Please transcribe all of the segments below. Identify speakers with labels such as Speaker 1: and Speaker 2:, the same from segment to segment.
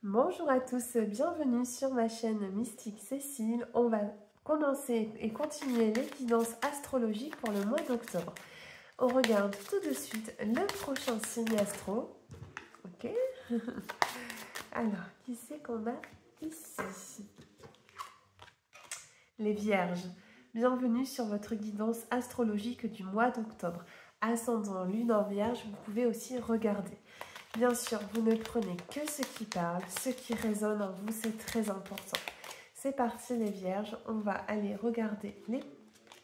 Speaker 1: Bonjour à tous, bienvenue sur ma chaîne Mystique Cécile. On va commencer et continuer les guidances astrologiques pour le mois d'octobre. On regarde tout de suite le prochain signe astro. Ok. Alors, qui c'est qu'on a ici? Les Vierges. Bienvenue sur votre guidance astrologique du mois d'octobre. Ascendant Lune en Vierge, vous pouvez aussi regarder. Bien sûr, vous ne prenez que ce qui parle, ce qui résonne en vous, c'est très important. C'est parti les Vierges, on va aller regarder les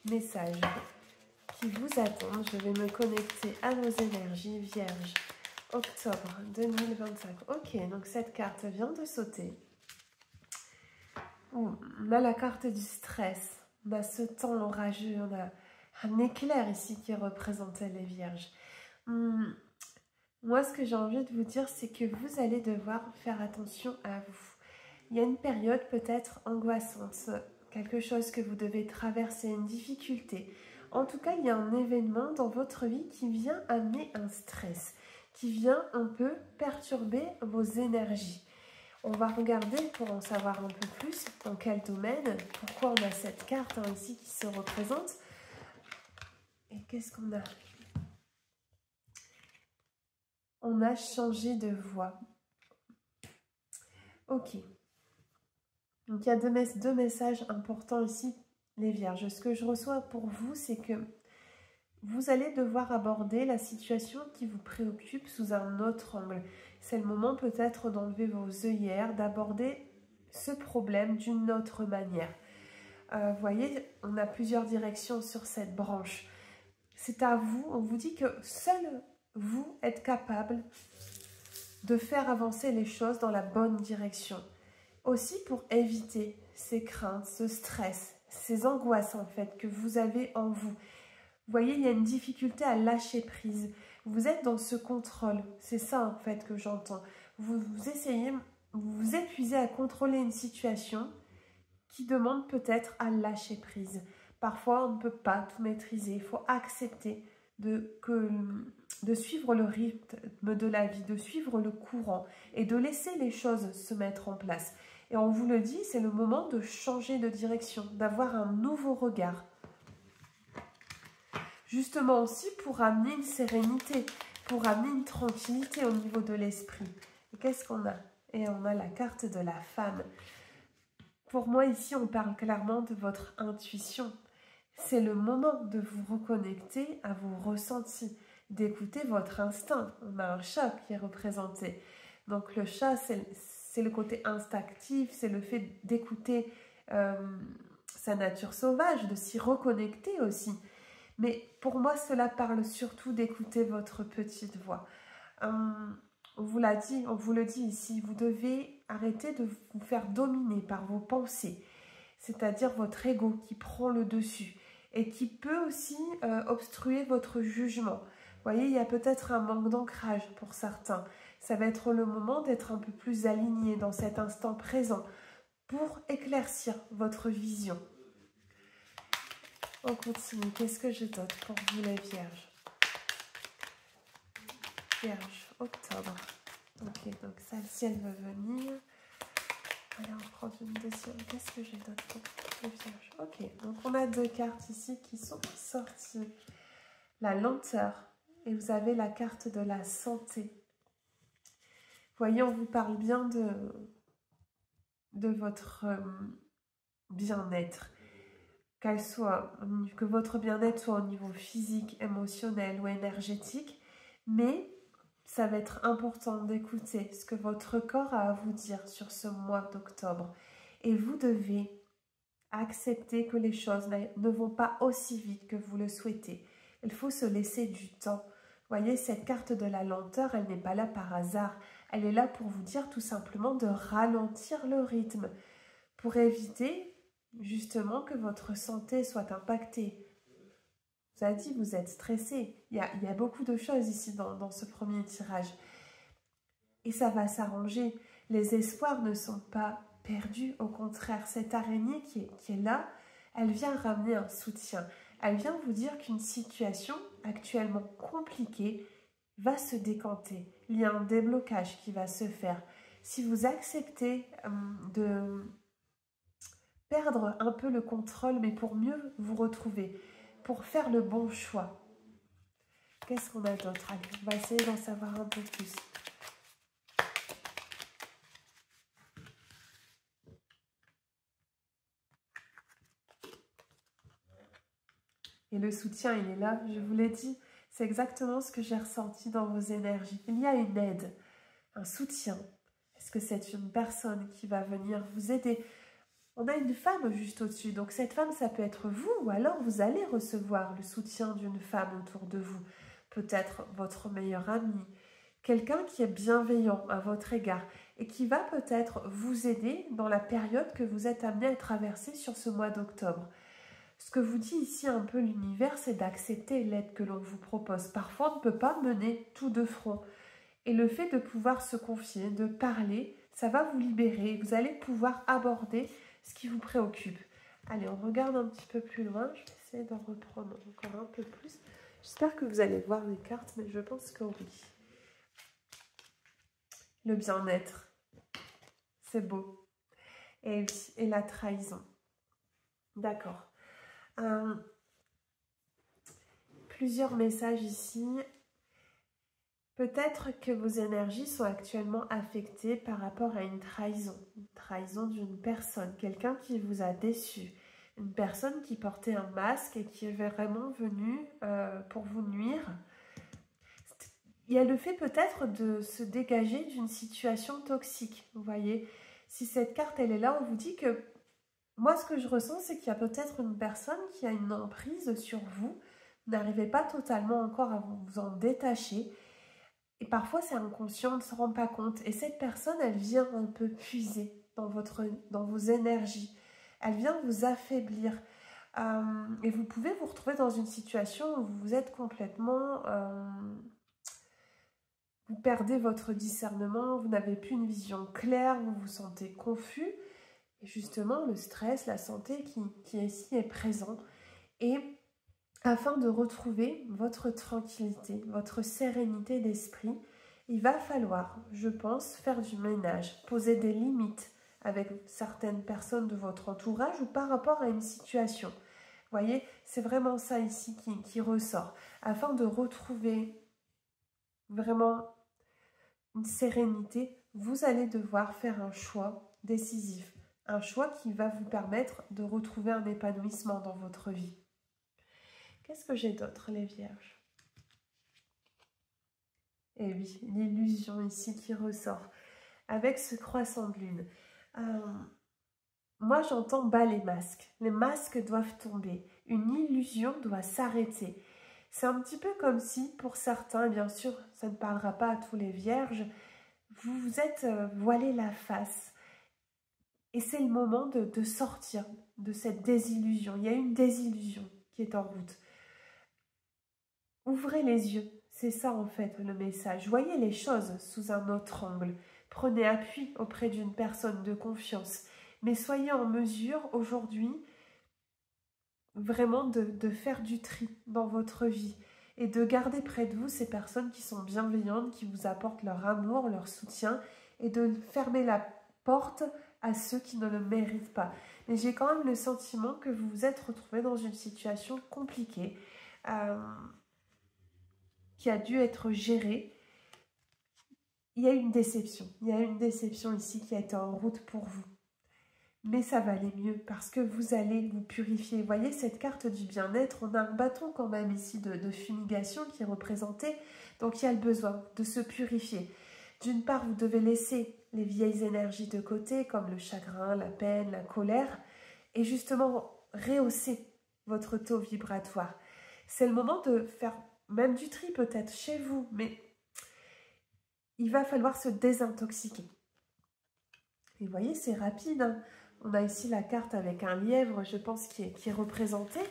Speaker 1: messages qui vous attendent. Je vais me connecter à vos énergies Vierges. Octobre 2025. Ok, donc cette carte vient de sauter. On a la carte du stress. On a ce temps orageux, on a un éclair ici qui représentait les Vierges. Moi, ce que j'ai envie de vous dire, c'est que vous allez devoir faire attention à vous. Il y a une période peut-être angoissante, quelque chose que vous devez traverser, une difficulté. En tout cas, il y a un événement dans votre vie qui vient amener un stress, qui vient un peu perturber vos énergies. On va regarder pour en savoir un peu plus dans quel domaine, pourquoi on a cette carte ici qui se représente. Et qu'est-ce qu'on a ? On a changé de voie. Ok. Donc, il y a deux messages importants ici, les Vierges. Ce que je reçois pour vous, c'est que vous allez devoir aborder la situation qui vous préoccupe sous un autre angle. C'est le moment peut-être d'enlever vos œillères, d'aborder ce problème d'une autre manière. Vous voyez, on a plusieurs directions sur cette branche. C'est à vous, on vous dit que seul vous êtes capable de faire avancer les choses dans la bonne direction. Aussi pour éviter ces craintes, ce stress, ces angoisses en fait que vous avez en vous. Vous voyez, il y a une difficulté à lâcher prise. Vous êtes dans ce contrôle. C'est ça en fait que j'entends. Vous essayez, vous vous épuisez à contrôler une situation qui demande peut-être à lâcher prise. Parfois, on ne peut pas tout maîtriser. Il faut accepter de suivre le rythme de la vie, de suivre le courant et de laisser les choses se mettre en place. Et on vous le dit, c'est le moment de changer de direction, d'avoir un nouveau regard. Justement aussi pour amener une sérénité, pour amener une tranquillité au niveau de l'esprit. Et qu'est-ce qu'on a? Et on a la carte de la femme. Pour moi, ici, on parle clairement de votre intuition. C'est le moment de vous reconnecter à vos ressentis, d'écouter votre instinct. On a un chat qui est représenté. Donc le chat, c'est le côté instinctif, c'est le fait d'écouter sa nature sauvage, de s'y reconnecter aussi. Mais pour moi, cela parle surtout d'écouter votre petite voix. On vous le dit ici, vous devez arrêter de vous faire dominer par vos pensées, c'est-à-dire votre ego qui prend le dessus et qui peut aussi obstruer votre jugement. Vous voyez, il y a peut-être un manque d'ancrage pour certains. Ça va être le moment d'être un peu plus aligné dans cet instant présent pour éclaircir votre vision. On continue. Qu'est-ce que je donne pour vous les Vierges? Vierge, octobre. Ok, donc celle-ci, elle veut venir. Allez, on prend une deuxième. Qu'est-ce que je donne pour les Vierges? Ok, donc on a deux cartes ici qui sont sorties. La lenteur et vous avez la carte de la santé. Vous voyez, on vous parle bien de votre bien-être. Que votre bien-être soit au niveau physique, émotionnel ou énergétique, mais ça va être important d'écouter ce que votre corps a à vous dire sur ce mois d'octobre. Et vous devez accepter que les choses ne vont pas aussi vite que vous le souhaitez. Il faut se laisser du temps. Vous voyez, cette carte de la lenteur, elle n'est pas là par hasard. Elle est là pour vous dire tout simplement de ralentir le rythme, pour éviter justement que votre santé soit impactée. Vous avez dit, vous êtes stressé. Il y a beaucoup de choses ici dans ce premier tirage. Et ça va s'arranger. Les espoirs ne sont pas perdus. Au contraire, cette araignée qui est là, elle vient ramener un soutien. Elle vient vous dire qu'une situation actuellement compliquée va se décanter. Il y a un déblocage qui va se faire. si vous acceptez de perdre un peu le contrôle, mais pour mieux vous retrouver, pour faire le bon choix. Qu'est-ce qu'on a d'autre? Allez, on va essayer d'en savoir un peu plus. Et le soutien, il est là, je vous l'ai dit, c'est exactement ce que j'ai ressenti dans vos énergies. Il y a une aide, un soutien. Est-ce que c'est une personne qui va venir vous aider? On a une femme juste au-dessus, donc cette femme, ça peut être vous, ou alors vous allez recevoir le soutien d'une femme autour de vous. Peut-être votre meilleur ami, quelqu'un qui est bienveillant à votre égard et qui va peut-être vous aider dans la période que vous êtes amené à traverser sur ce mois d'octobre. Ce que vous dit ici un peu l'univers, c'est d'accepter l'aide que l'on vous propose. Parfois, on ne peut pas mener tout de front. Et le fait de pouvoir se confier, de parler, ça va vous libérer. Vous allez pouvoir aborder ce qui vous préoccupe. Allez, on regarde un petit peu plus loin. Je vais essayer d'en reprendre encore un peu plus. J'espère que vous allez voir les cartes, mais je pense que oui. Le bien-être, c'est beau. Et la trahison. D'accord. Plusieurs messages ici. Peut-être que vos énergies sont actuellement affectées par rapport à une trahison d'une personne, quelqu'un qui vous a déçu, une personne qui portait un masque et qui est vraiment venue pour vous nuire. Il y a le fait peut-être de se dégager d'une situation toxique, vous voyez. Si cette carte, elle est là, on vous dit que moi, ce que je ressens, c'est qu'il y a peut-être une personne qui a une emprise sur vous. Vous n'arrivez pas totalement encore à vous en détacher. Et parfois, c'est inconscient, on ne se rend pas compte. Et cette personne, elle vient un peu puiser dans vos énergies. Elle vient vous affaiblir. Et vous pouvez vous retrouver dans une situation où vous êtes complètement... vous perdez votre discernement, vous n'avez plus une vision claire, vous vous sentez confus. Et justement, le stress, la santé qui ici est présent. Et afin de retrouver votre tranquillité, votre sérénité d'esprit, il va falloir, je pense, faire du ménage, poser des limites avec certaines personnes de votre entourage ou par rapport à une situation. Vous voyez, c'est vraiment ça ici qui ressort. Afin de retrouver vraiment une sérénité, vous allez devoir faire un choix décisif. Un choix qui va vous permettre de retrouver un épanouissement dans votre vie. Qu'est-ce que j'ai d'autre, les vierges? Et oui, l'illusion ici qui ressort. Avec ce croissant de lune. Moi, j'entends bas les masques. Les masques doivent tomber. Une illusion doit s'arrêter. C'est un petit peu comme si, pour certains, bien sûr, ça ne parlera pas à tous les vierges, vous vous êtes voilé la face. Et c'est le moment de sortir de cette désillusion. Il y a une désillusion qui est en route. Ouvrez les yeux, c'est ça en fait le message. Voyez les choses sous un autre angle. Prenez appui auprès d'une personne de confiance. Mais soyez en mesure aujourd'hui vraiment de faire du tri dans votre vie et de garder près de vous ces personnes qui sont bienveillantes, qui vous apportent leur amour, leur soutien et de fermer la porte à ceux qui ne le méritent pas. Mais j'ai quand même le sentiment que vous vous êtes retrouvé dans une situation compliquée qui a dû être gérée. Il y a une déception. Il y a une déception ici qui a été en route pour vous. Mais ça va aller mieux parce que vous allez vous purifier. Vous voyez cette carte du bien-être, on a un bâton quand même ici de fumigation qui est représenté. Donc il y a le besoin de se purifier. D'une part, vous devez laisser les vieilles énergies de côté comme le chagrin, la peine, la colère et justement rehausser votre taux vibratoire. C'est le moment de faire même du tri peut-être chez vous, mais il va falloir se désintoxiquer. Et vous voyez, c'est rapide, hein. On a ici la carte avec un lièvre, je pense, qui est représenté.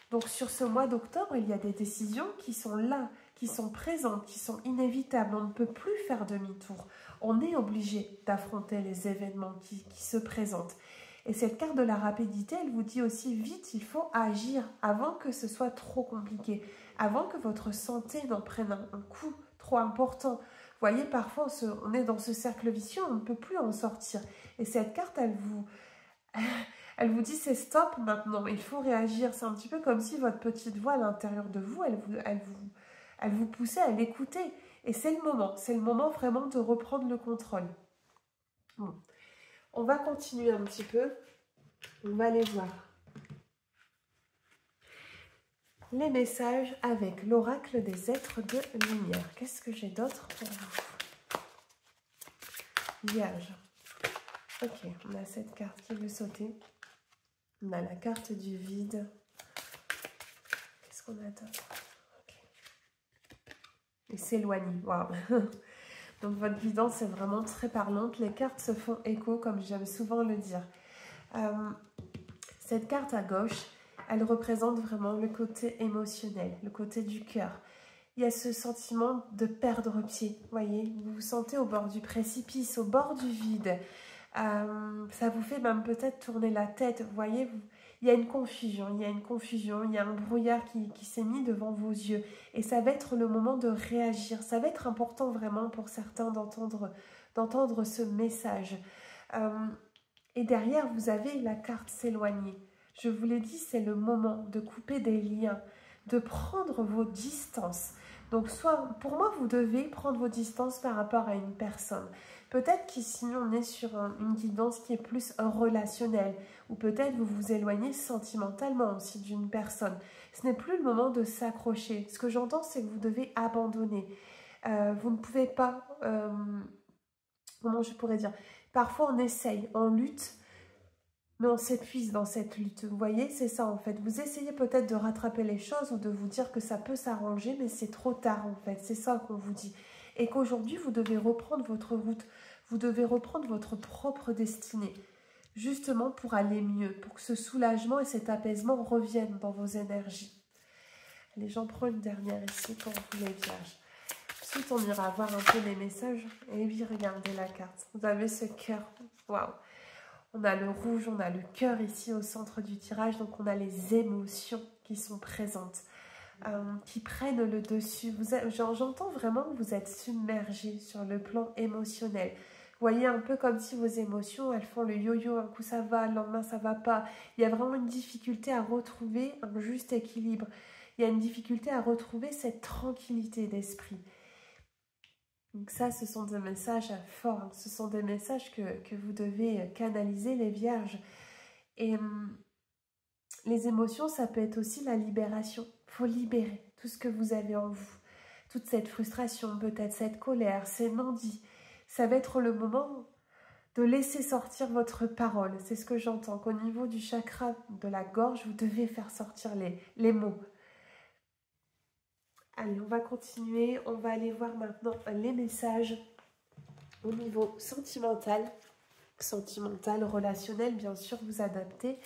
Speaker 1: Donc, sur ce mois d'octobre, il y a des décisions qui sont là, qui sont présentes, qui sont inévitables. On ne peut plus faire demi-tour. On est obligé d'affronter les événements qui se présentent. Et cette carte de la rapidité, elle vous dit aussi vite, il faut agir avant que ce soit trop compliqué, avant que votre santé n'en prenne un coup trop important. voyez, parfois, on est dans ce cercle vicieux, on ne peut plus en sortir. Et cette carte, elle vous dit, c'est stop maintenant, il faut réagir. C'est un petit peu comme si votre petite voix à l'intérieur de vous, elle vous poussait à l'écouter. Et c'est le moment vraiment de reprendre le contrôle. Bon. On va continuer un petit peu, on va aller voir les messages avec l'oracle des êtres de lumière. Qu'est-ce que j'ai d'autre pour vous? Vierge. Ok, on a cette carte qui veut sauter. On a la carte du vide. Qu'est-ce qu'on a d'autre? Okay. Et s'éloigner. Waouh. Donc votre guidance est vraiment très parlante. Les cartes se font écho, comme j'aime souvent le dire. Cette carte à gauche, elle représente vraiment le côté émotionnel, le côté du cœur. Il y a ce sentiment de perdre pied, voyez, vous vous sentez au bord du précipice, au bord du vide. Ça vous fait même peut-être tourner la tête, vous voyez, il y a une confusion, il y a un brouillard qui s'est mis devant vos yeux. Et ça va être le moment de réagir, ça va être important vraiment pour certains d'entendre ce message. Et derrière, vous avez la carte s'éloigner. Je vous l'ai dit, c'est le moment de couper des liens, de prendre vos distances. Donc, soit, pour moi, vous devez prendre vos distances par rapport à une personne. Peut-être qu'ici, on est sur une guidance qui est plus relationnelle, ou peut-être vous vous éloignez sentimentalement aussi d'une personne. Ce n'est plus le moment de s'accrocher. Ce que j'entends, c'est que vous devez abandonner. Vous ne pouvez pas... comment je pourrais dire? Parfois, on essaye, on lutte, mais on s'épuise dans cette lutte. Vous voyez, c'est ça en fait. Vous essayez peut-être de rattraper les choses ou de vous dire que ça peut s'arranger, mais c'est trop tard en fait. C'est ça qu'on vous dit. Et qu'aujourd'hui, vous devez reprendre votre route. Vous devez reprendre votre propre destinée. Justement pour aller mieux, pour que ce soulagement et cet apaisement reviennent dans vos énergies. Allez, j'en prends une dernière ici pour vous les vierges. Ensuite, on ira voir un peu les messages. Et oui, regardez la carte. Vous avez ce cœur. Waouh! On a le rouge, on a le cœur ici au centre du tirage. Donc, on a les émotions qui sont présentes, qui prennent le dessus. J'entends vraiment que vous êtes submergé sur le plan émotionnel. Vous voyez, un peu comme si vos émotions, elles font le yo-yo. Un coup, ça va, le lendemain, ça va pas. Il y a vraiment une difficulté à retrouver un juste équilibre. Il y a une difficulté à retrouver cette tranquillité d'esprit. Donc ça, ce sont des messages forts, ce sont des messages que vous devez canaliser, les vierges. Et les émotions, ça peut être aussi la libération. Il faut libérer tout ce que vous avez en vous. Toute cette frustration, peut-être cette colère, ces non-dits. Ça va être le moment de laisser sortir votre parole. C'est ce que j'entends, qu'au niveau du chakra de la gorge, vous devez faire sortir les mots. Allez, on va continuer. On va aller voir maintenant les messages au niveau sentimental. Sentimental, relationnel, bien sûr, vous adaptez.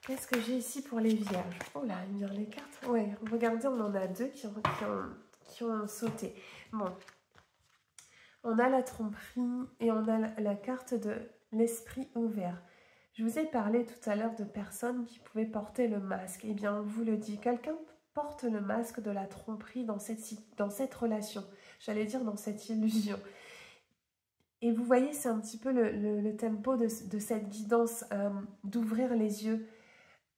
Speaker 1: Qu'est-ce que j'ai ici pour les vierges? Oh là, bien les cartes. Ouais, regardez, on en a deux qui ont sauté. Bon, on a la tromperie et on a la carte de l'esprit ouvert. Je vous ai parlé tout à l'heure de personnes qui pouvaient porter le masque. Eh bien, on vous le dit, quelqu'un porte le masque de la tromperie dans cette relation. J'allais dire dans cette illusion. Et vous voyez, c'est un petit peu le tempo de cette guidance, d'ouvrir les yeux,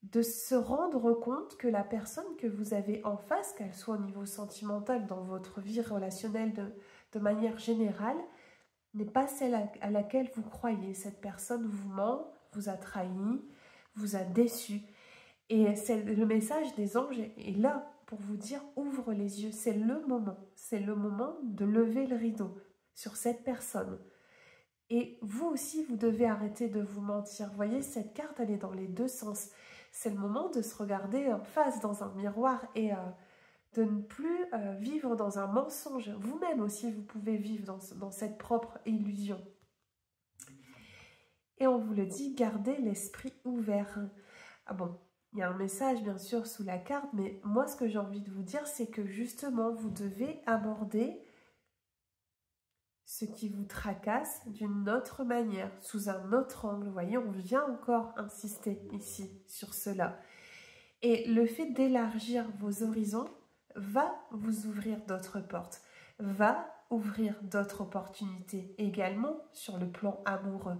Speaker 1: de se rendre compte que la personne que vous avez en face, qu'elle soit au niveau sentimental, dans votre vie relationnelle de manière générale, n'est pas celle à laquelle vous croyez. Cette personne vous ment, vous a trahi, vous a déçu. Et le message des anges est là pour vous dire, ouvre les yeux, c'est le moment de lever le rideau sur cette personne. Et vous aussi, vous devez arrêter de vous mentir. Vous voyez, cette carte, elle est dans les deux sens. C'est le moment de se regarder en face dans un miroir et de ne plus vivre dans un mensonge. Vous-même aussi, vous pouvez vivre dans cette propre illusion. Et on vous le dit, gardez l'esprit ouvert. Ah bon, il y a un message bien sûr sous la carte, mais moi ce que j'ai envie de vous dire, c'est que justement, vous devez aborder ce qui vous tracasse d'une autre manière, sous un autre angle. Vous voyez, on vient encore insister ici sur cela. Et le fait d'élargir vos horizons va vous ouvrir d'autres portes, va ouvrir d'autres opportunités également sur le plan amoureux.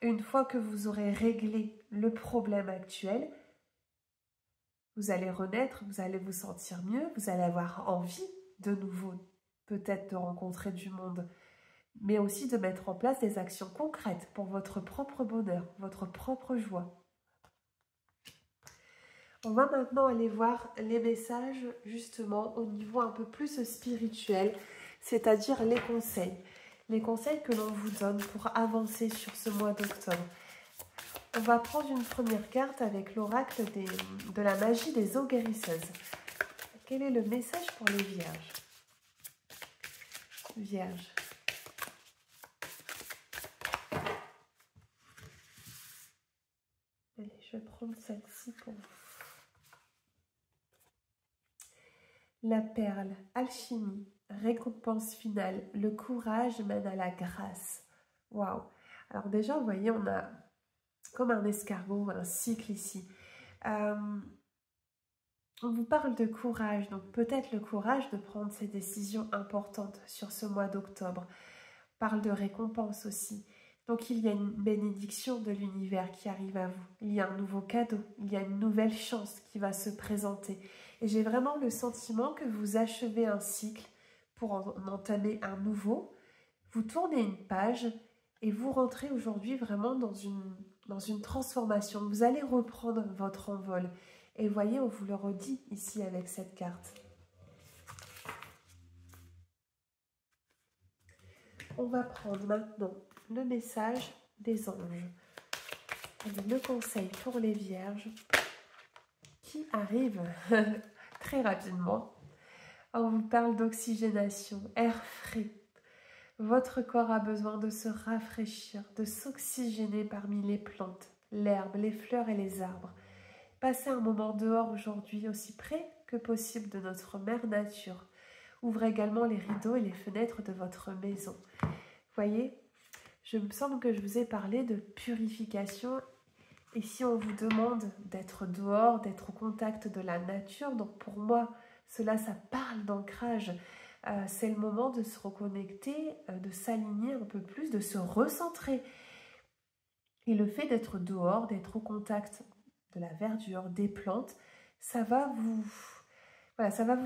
Speaker 1: Une fois que vous aurez réglé le problème actuel, vous allez renaître, vous allez vous sentir mieux, vous allez avoir envie de nouveau peut-être de rencontrer du monde, mais aussi de mettre en place des actions concrètes pour votre propre bonheur, votre propre joie. On va maintenant aller voir les messages justement au niveau un peu plus spirituel, c'est-à-dire les conseils que l'on vous donne pour avancer sur ce mois d'octobre. On va prendre une première carte avec l'oracle de la magie des eaux guérisseuses. Quel est le message pour les vierges? Vierges. Allez, je vais prendre celle-ci pour vous. La perle, alchimie, récompense finale, le courage mène à la grâce. Waouh! Alors déjà, vous voyez, on a comme un escargot, un cycle ici. On vous parle de courage, donc peut-être le courage de prendre ces décisions importantes sur ce mois d'octobre. On parle de récompense aussi. Donc il y a une bénédiction de l'univers qui arrive à vous. Il y a un nouveau cadeau, il y a une nouvelle chance qui va se présenter. Et j'ai vraiment le sentiment que vous achevez un cycle pour en entamer un nouveau. Vous tournez une page et vous rentrez aujourd'hui vraiment dans une transformation. Vous allez reprendre votre envol. Et voyez, on vous le redit ici avec cette carte. On va prendre maintenant le message des anges. Le conseil pour les vierges qui arrivent très rapidement. On vous parle d'oxygénation, air frais. Votre corps a besoin de se rafraîchir, de s'oxygéner parmi les plantes, l'herbe, les fleurs et les arbres. Passez un moment dehors aujourd'hui aussi près que possible de notre mère nature. Ouvrez également les rideaux et les fenêtres de votre maison. Voyez, je me semble que je vous ai parlé de purification. Et si on vous demande d'être dehors, d'être au contact de la nature, donc pour moi, ça parle d'ancrage. C'est le moment de se reconnecter, de s'aligner un peu plus, de se recentrer. Et le fait d'être dehors, d'être au contact de la verdure, des plantes, ça va vous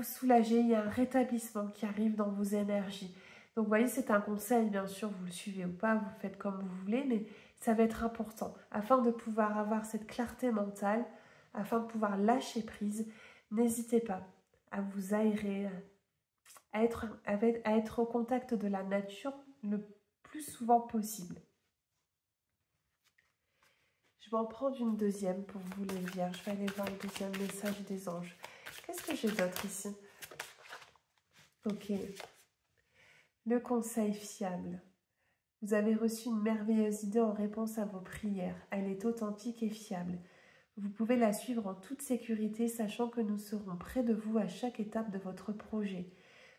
Speaker 1: soulager. Il y a un rétablissement qui arrive dans vos énergies. Donc, vous voyez, c'est un conseil, bien sûr, vous le suivez ou pas, vous faites comme vous voulez, mais ça va être important. Afin de pouvoir avoir cette clarté mentale, afin de pouvoir lâcher prise, n'hésitez pas à vous aérer, à être au contact de la nature le plus souvent possible. Je vais en prendre une deuxième pour vous les vierges. Je vais aller voir le deuxième message des anges. Qu'est-ce que j'ai d'autre ici? Ok. Le conseil fiable. Vous avez reçu une merveilleuse idée en réponse à vos prières. Elle est authentique et fiable. Vous pouvez la suivre en toute sécurité, sachant que nous serons près de vous à chaque étape de votre projet.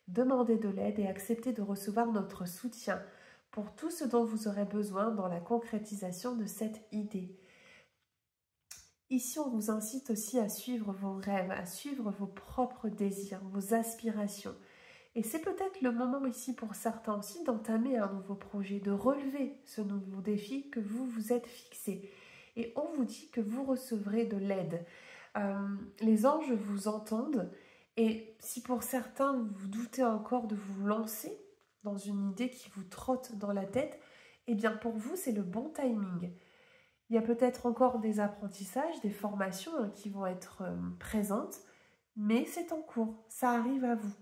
Speaker 1: Demandez de l'aide et acceptez de recevoir notre soutien pour tout ce dont vous aurez besoin dans la concrétisation de cette idée. Ici, on vous incite aussi à suivre vos rêves, à suivre vos propres désirs, vos aspirations. Et c'est peut-être le moment ici pour certains aussi d'entamer un nouveau projet, de relever ce nouveau défi que vous vous êtes fixé. Et on vous dit que vous recevrez de l'aide. Les anges vous entendent et si pour certains vous doutez encore de vous lancer dans une idée qui vous trotte dans la tête, eh bien pour vous c'est le bon timing. Il y a peut-être encore des apprentissages, des formations qui vont être présentes, mais c'est en cours, ça arrive à vous.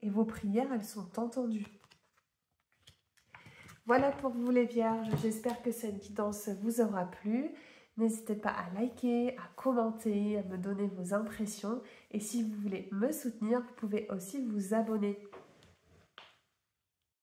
Speaker 1: Et vos prières, elles sont entendues. Voilà pour vous les vierges, j'espère que cette guidance vous aura plu. N'hésitez pas à liker, à commenter, à me donner vos impressions. Et si vous voulez me soutenir, vous pouvez aussi vous abonner.